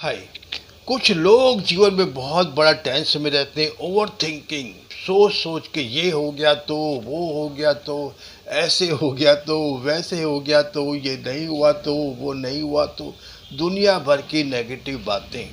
हाय। कुछ लोग जीवन में बहुत बड़ा टेंशन में रहते हैं, ओवर थिंकिंग, सोच सोच के ये हो गया तो वो हो गया तो ऐसे हो गया तो वैसे हो गया तो ये नहीं हुआ तो वो नहीं हुआ तो दुनिया भर की नेगेटिव बातें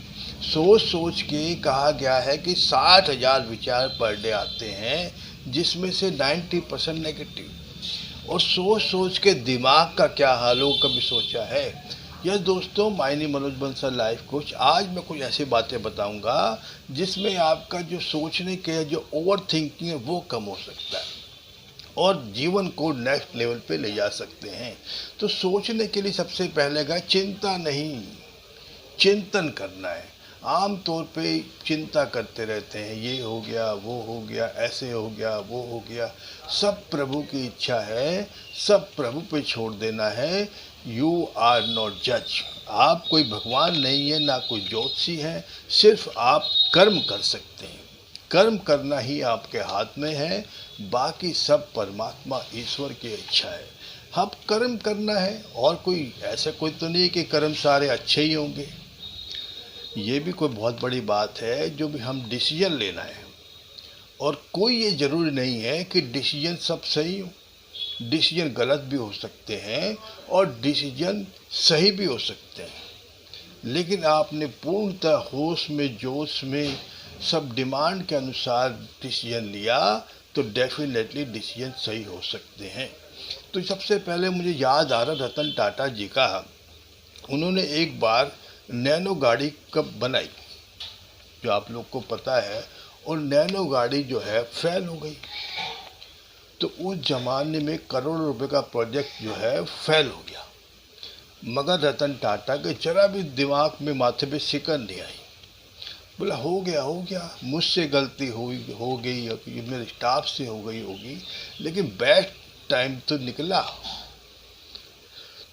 सोच सोच के कहा गया है कि 60,000 विचार पर डे आते हैं, जिसमें से 90% नेगेटिव। और सोच सोच के दिमाग का क्या हाल हो, कभी सोचा है? यस दोस्तों, my name Manoj Bansal, life coach. आज मैं कुछ ऐसी बातें बताऊंगा जिसमें आपका जो सोचने के जो ओवर थिंकिंग है वो कम हो सकता है और जीवन को नेक्स्ट लेवल पे ले जा सकते हैं। तो सोचने के लिए सबसे पहले का चिंता नहीं, चिंतन करना है। आम तौर पे चिंता करते रहते हैं, ये हो गया वो हो गया ऐसे हो गया वो हो गया। सब प्रभु की इच्छा है, सब प्रभु पे छोड़ देना है। यू आर नॉट जज। आप कोई भगवान नहीं है, ना कोई ज्योतिषी है। सिर्फ आप कर्म कर सकते हैं। कर्म करना ही आपके हाथ में है, बाकी सब परमात्मा ईश्वर की इच्छा है। हम कर्म करना है, और कोई ऐसा कोई तो नहीं है कि कर्म सारे अच्छे ही होंगे। ये भी कोई बहुत बड़ी बात है। जो भी हम डिसीजन लेना है, और कोई ये ज़रूरी नहीं है कि डिसीजन सब सही हो। डिसीजन गलत भी हो सकते हैं और डिसीजन सही भी हो सकते हैं। लेकिन आपने पूर्णतः होश में जोश में सब डिमांड के अनुसार डिसीजन लिया तो डेफिनेटली डिसीजन सही हो सकते हैं। तो सबसे पहले मुझे याद आ रहा रतन टाटा जी का। उन्होंने एक बार नैनो गाड़ी कब बनाई, जो आप लोग को पता है, और नैनो गाड़ी जो है फेल हो गई। तो उस जमाने में करोड़ों रुपए का प्रोजेक्ट जो है फेल हो गया। मगर रतन टाटा के जरा भी दिमाग में माथे पे सिकन नहीं आई। बोला हो गया, मुझसे गलती हो गई, मेरे स्टाफ से हो गई होगी, लेकिन बेस्ट टाइम तो निकला।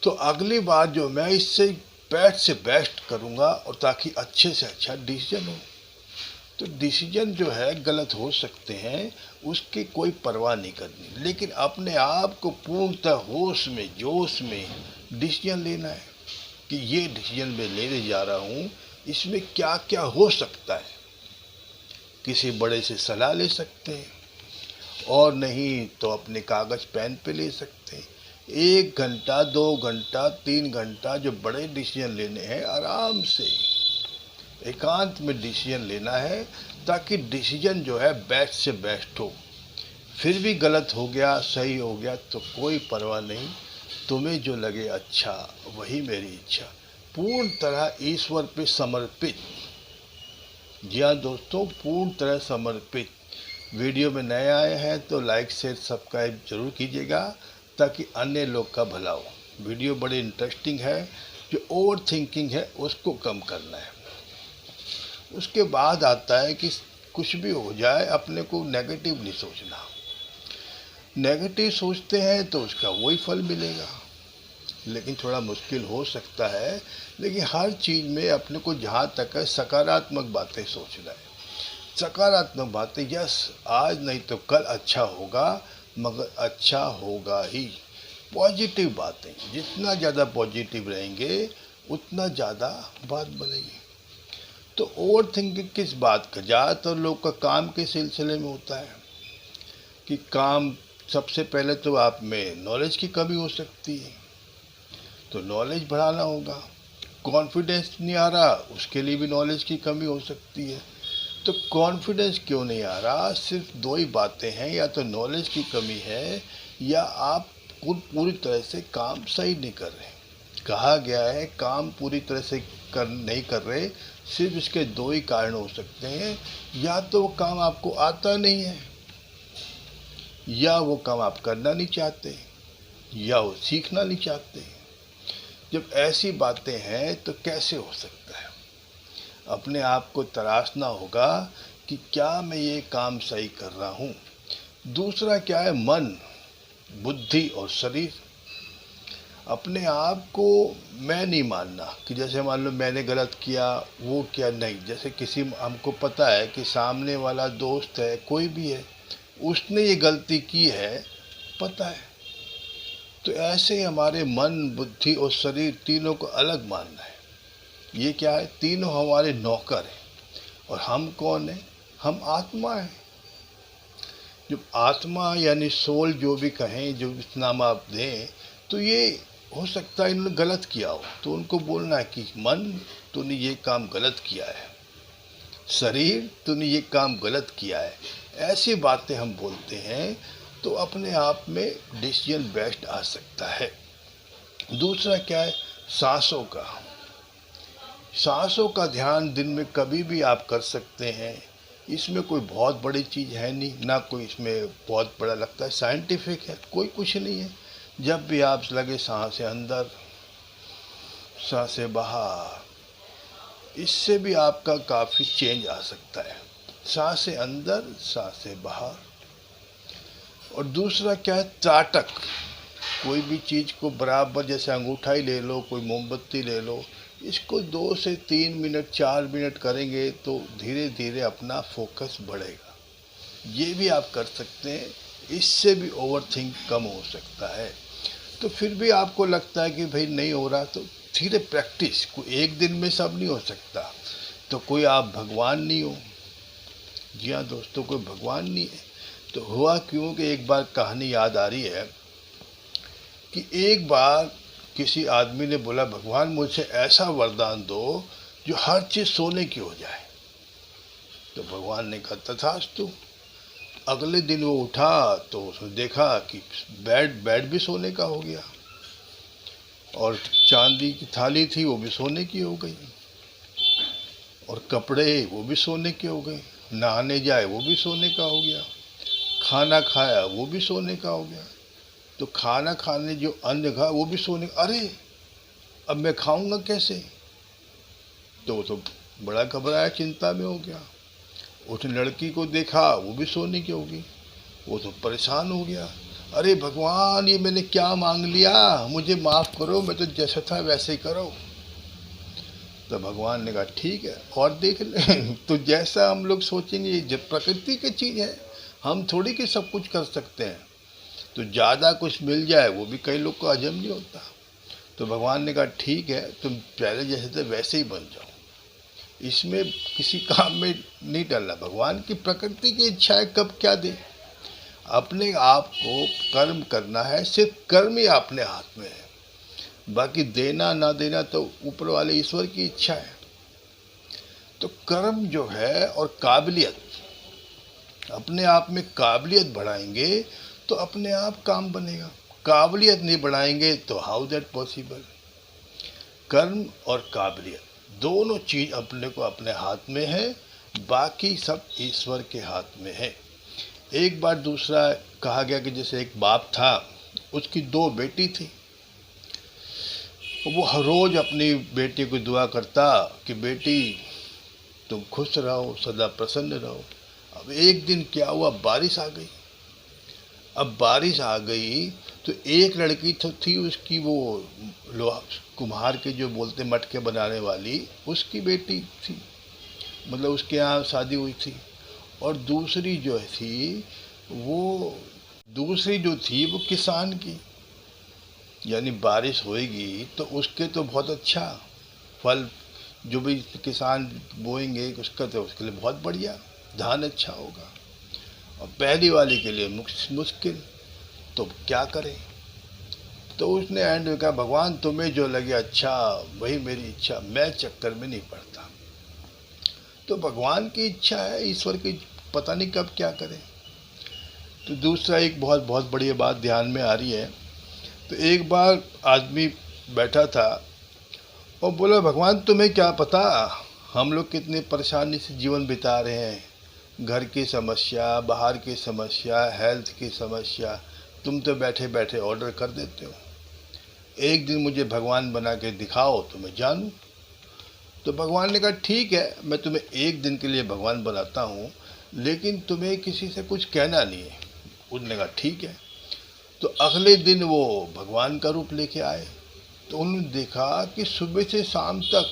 तो अगली बार जो मैं इससे बेस्ट से बेस्ट करूँगा, और ताकि अच्छे से अच्छा डिसीजन हो। तो डिसीजन जो है गलत हो सकते हैं, उसकी कोई परवाह नहीं करनी, लेकिन अपने आप को पूर्णतः होश में जोश में डिसीजन लेना है कि ये डिसीजन मैं लेने जा रहा हूँ, इसमें क्या क्या हो सकता है। किसी बड़े से सलाह ले सकते हैं, और नहीं तो अपने कागज़ पेन पे ले सकते हैं। 1 घंटा 2 घंटा 3 घंटा जो बड़े डिसीजन लेने हैं, आराम से एकांत में डिसीजन लेना है, ताकि डिसीजन जो है बेस्ट से बेस्ट हो। फिर भी गलत हो गया सही हो गया तो कोई परवाह नहीं, तुम्हें जो लगे अच्छा वही मेरी इच्छा। पूर्ण तरह ईश्वर पे समर्पित। जी हाँ दोस्तों, पूर्ण तरह समर्पित। वीडियो में नए आए हैं तो लाइक शेयर सब्सक्राइब जरूर कीजिएगा, ताकि अन्य लोग का भला हो। वीडियो बड़ी इंटरेस्टिंग है। जो ओवर थिंकिंग है उसको कम करना है। उसके बाद आता है कि कुछ भी हो जाए अपने को नेगेटिव नहीं सोचना। नेगेटिव सोचते हैं तो उसका वही फल मिलेगा, लेकिन थोड़ा मुश्किल हो सकता है। लेकिन हर चीज़ में अपने को जहाँ तक है सकारात्मक बातें सोचना है। सकारात्मक बातें, यस आज नहीं तो कल अच्छा होगा, मगर अच्छा होगा ही। पॉजिटिव बातें, जितना ज़्यादा पॉजिटिव रहेंगे उतना ज़्यादा बात बनेगी। तो ओवर थिंकिंग किस बात का? ज़्यादातर लोग का काम के सिलसिले में होता है कि काम, सबसे पहले तो आप में नॉलेज की कमी हो सकती है, तो नॉलेज बढ़ाना होगा। कॉन्फिडेंस नहीं आ रहा, उसके लिए भी नॉलेज की कमी हो सकती है। तो कॉन्फिडेंस क्यों नहीं आ रहा? सिर्फ दो ही बातें हैं, या तो नॉलेज की कमी है, या आप खुद पूरी तरह से काम सही नहीं कर रहे। कहा गया है काम पूरी तरह से नहीं कर रहे, सिर्फ इसके दो ही कारण हो सकते हैं। या तो वो काम आपको आता नहीं है, या वो काम आप करना नहीं चाहते, या वो सीखना नहीं चाहते। जब ऐसी बातें हैं तो कैसे हो सकता है? अपने आप को तराशना होगा कि क्या मैं ये काम सही कर रहा हूँ। दूसरा क्या है? मन, बुद्धि और शरीर। अपने आप को मैं नहीं मानना कि जैसे मान लो मैंने गलत किया, वो क्या नहीं। जैसे किसी, हमको पता है कि सामने वाला दोस्त है, कोई भी है, उसने ये गलती की है, पता है। तो ऐसे ही हमारे मन बुद्धि और शरीर तीनों को अलग मानना है। ये क्या है, तीनों हमारे नौकर हैं। और हम कौन है? हम आत्मा है। जब आत्मा यानी सोल जो भी कहें, जो भी नाम आप दें, तो ये हो सकता है इन्होंने गलत किया हो, तो उनको बोलना है कि मन तूने ये काम गलत किया है, शरीर तूने ये काम गलत किया है। ऐसी बातें हम बोलते हैं तो अपने आप में डिसीजन बेस्ट आ सकता है। दूसरा क्या है, सांसों का। सांसों का ध्यान दिन में कभी भी आप कर सकते हैं। इसमें कोई बहुत बड़ी चीज़ है नहीं, ना कोई इसमें बहुत बड़ा लगता है, साइंटिफिक है, कोई कुछ नहीं है। जब भी आप लगे सांसें अंदर, सांसें बाहर, इससे भी आपका काफ़ी चेंज आ सकता है। सांसें अंदर, सांसें बाहर। और दूसरा क्या है, त्राटक। कोई भी चीज़ को बराबर, जैसे अंगूठा ही ले लो, कोई मोमबत्ती ले लो, इसको 2 से 3 मिनट 4 मिनट करेंगे तो धीरे धीरे अपना फोकस बढ़ेगा। ये भी आप कर सकते हैं, इससे भी ओवरथिंक कम हो सकता है। तो फिर भी आपको लगता है कि भाई नहीं हो रहा, तो धीरे प्रैक्टिस, कोई एक दिन में सब नहीं हो सकता। तो कोई आप भगवान नहीं हो। जी हाँ दोस्तों, कोई भगवान नहीं है। तो हुआ क्यों कि एक बार कहानी याद आ रही है कि एक बार किसी आदमी ने बोला, भगवान मुझे ऐसा वरदान दो जो हर चीज़ सोने की हो जाए। तो भगवान ने कहा तथास्तु। अगले दिन वो उठा तो उसने देखा कि बेड भी सोने का हो गया, और चांदी की थाली थी वो भी सोने की हो गई, और कपड़े वो भी सोने के हो गए, नहाने जाए वो भी सोने का हो गया, खाना खाया वो भी सोने का हो गया। तो खाना खाने जो अन्न खा वो भी सोने, अरे अब मैं खाऊंगा कैसे? तो वो तो बड़ा घबराया, चिंता में हो गया। उसने लड़की को देखा, वो भी सोने की होगी, वो तो परेशान हो गया। अरे भगवान, ये मैंने क्या मांग लिया, मुझे माफ़ करो, मैं तो जैसा था वैसे ही करो। तो भगवान ने कहा ठीक है, और देख ले। तो जैसा हम लोग सोचेंगे, जब प्रकृति की चीज़ है, हम थोड़ी कि सब कुछ कर सकते हैं। तो ज़्यादा कुछ मिल जाए वो भी कई लोग को हजम नहीं होता। तो भगवान ने कहा ठीक है, तुम पहले जैसे थे वैसे ही बन जाओ, इसमें किसी काम में नहीं डरना। भगवान की प्रकृति की इच्छा है कब क्या दे। अपने आप को कर्म करना है, सिर्फ कर्म ही अपने हाथ में है, बाकी देना ना देना तो ऊपर वाले ईश्वर की इच्छा है। तो कर्म जो है और काबिलियत, अपने आप में काबिलियत बढ़ाएंगे तो अपने आप काम बनेगा। काबिलियत नहीं बढ़ाएंगे तो हाउ दैट पॉसिबल। कर्म और काबिलियत दोनों चीज़ अपने को अपने हाथ में है, बाकी सब ईश्वर के हाथ में है। एक बार दूसरा कहा गया कि जैसे एक बाप था, उसकी 2 बेटी थी। वो हर रोज़ अपनी बेटी को दुआ करता कि बेटी तुम खुश रहो, सदा प्रसन्न रहो। अब एक दिन क्या हुआ, बारिश आ गई। अब बारिश आ गई तो एक लड़की तो थी उसकी, वो लोहा कुम्हार के जो बोलते मटके बनाने वाली, उसकी बेटी थी, मतलब उसके यहाँ शादी हुई थी। और दूसरी जो थी वो वो किसान की, यानी बारिश होएगी तो उसके तो बहुत अच्छा फल, जो भी किसान बोएंगे उसका तो उसके लिए बहुत बढ़िया धान अच्छा होगा, और पहली वाली के लिए मुश्किल। तो क्या करें? तो उसने एंड में कहा, भगवान तुम्हें जो लगे अच्छा वही मेरी इच्छा, मैं चक्कर में नहीं पड़ता। तो भगवान की इच्छा है, ईश्वर की पता नहीं कब क्या करें। तो दूसरा एक बहुत बहुत बड़ी बात ध्यान में आ रही है। तो एक बार आदमी बैठा था और बोला, भगवान तुम्हें क्या पता हम लोग कितनी परेशानी से जीवन बिता रहे हैं, घर की समस्या, बाहर की समस्या, हेल्थ की समस्या, तुम तो बैठे बैठे ऑर्डर कर देते हो। एक दिन मुझे भगवान बना के दिखाओ तो मैं जानूँ। तो भगवान ने कहा ठीक है, मैं तुम्हें एक दिन के लिए भगवान बनाता हूँ, लेकिन तुम्हें किसी से कुछ कहना नहीं है। उसने कहा ठीक है। तो अगले दिन वो भगवान का रूप लेके आए। तो उन्होंने देखा कि सुबह से शाम तक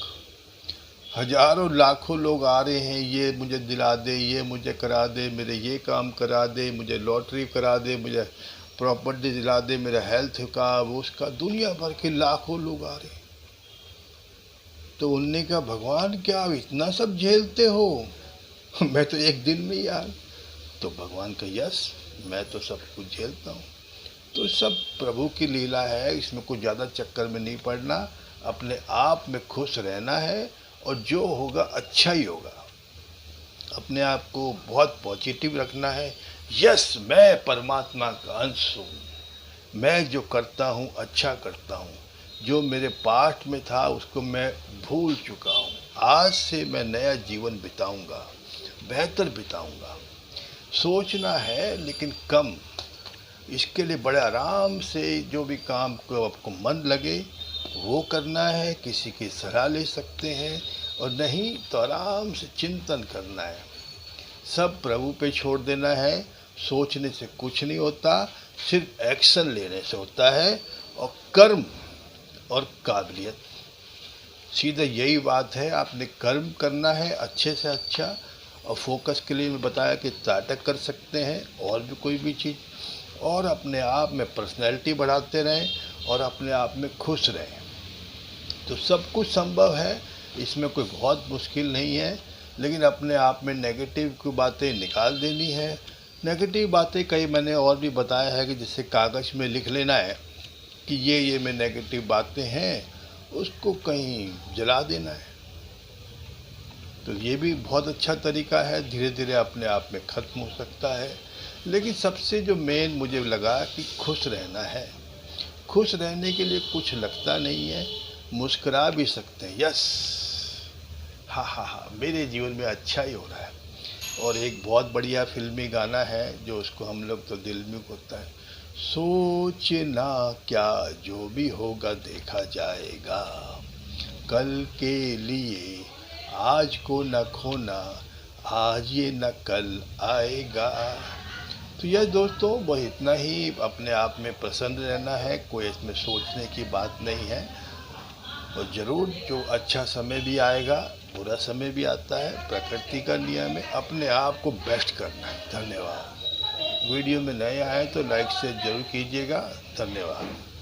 हजारों लाखों लोग आ रहे हैं, ये मुझे दिला दे, ये मुझे करा दे, मेरे ये काम करा दे, मुझे लॉटरी करा दे, मुझे प्रॉपर्टी दिला दे, मेरा हेल्थ का वो उसका, दुनिया भर के लाखों लोग आ रहे हैं। तो उन्होंने कहा, भगवान क्या आप इतना सब झेलते हो? मैं तो एक दिन में यार। तो भगवान का, यस, मैं तो सब कुछ झेलता हूँ। तो सब प्रभु की लीला है, इसमें कुछ ज़्यादा चक्कर में नहीं पड़ना, अपने आप में खुश रहना है और जो होगा अच्छा ही होगा। अपने आप को बहुत पॉजिटिव रखना है। यस, मैं परमात्मा का अंश हूँ, मैं जो करता हूँ अच्छा करता हूँ, जो मेरे पास्ट में था उसको मैं भूल चुका हूँ, आज से मैं नया जीवन बिताऊंगा, बेहतर बिताऊंगा। सोचना है लेकिन कम, इसके लिए बड़े आराम से जो भी काम को आपको मन लगे वो करना है। किसी की सलाह ले सकते हैं और नहीं तो आराम से चिंतन करना है, सब प्रभु पे छोड़ देना है। सोचने से कुछ नहीं होता, सिर्फ एक्शन लेने से होता है, और कर्म और काबिलियत, सीधा यही बात है। आपने कर्म करना है अच्छे से अच्छा, और फोकस के लिए मैं बताया कि नाटक कर सकते हैं और भी कोई भी चीज़, और अपने आप में पर्सनैलिटी बढ़ाते रहें और अपने आप में खुश रहें, तो सब कुछ संभव है। इसमें कोई बहुत मुश्किल नहीं है, लेकिन अपने आप में नेगेटिव की बातें निकाल देनी है। नेगेटिव बातें कई मैंने और भी बताया है कि जैसे कागज़ में लिख लेना है कि ये में नेगेटिव बातें हैं, उसको कहीं जला देना है। तो ये भी बहुत अच्छा तरीका है, धीरे धीरे अपने आप में ख़त्म हो सकता है। लेकिन सबसे जो मेन मुझे लगा कि खुश रहना है। खुश रहने के लिए कुछ लगता नहीं है, मुस्कुरा भी सकते हैं। यस, हाँ हाँ हाँ, मेरे जीवन में अच्छा ही हो रहा है। और एक बहुत बढ़िया फिल्मी गाना है जो उसको हम लोग तो दिल में होता है, सोचना क्या जो भी होगा देखा जाएगा, कल के लिए आज को न खोना, आज ये न कल आएगा। तो यह दोस्तों वह इतना ही, अपने आप में प्रसन्न रहना है, कोई इसमें सोचने की बात नहीं है। और ज़रूर जो अच्छा समय भी आएगा, बुरा समय भी आता है, प्रकृति का नियम है, अपने आप को बेस्ट करना है। धन्यवाद। वीडियो में नए आए तो लाइक शेयर जरूर कीजिएगा। धन्यवाद।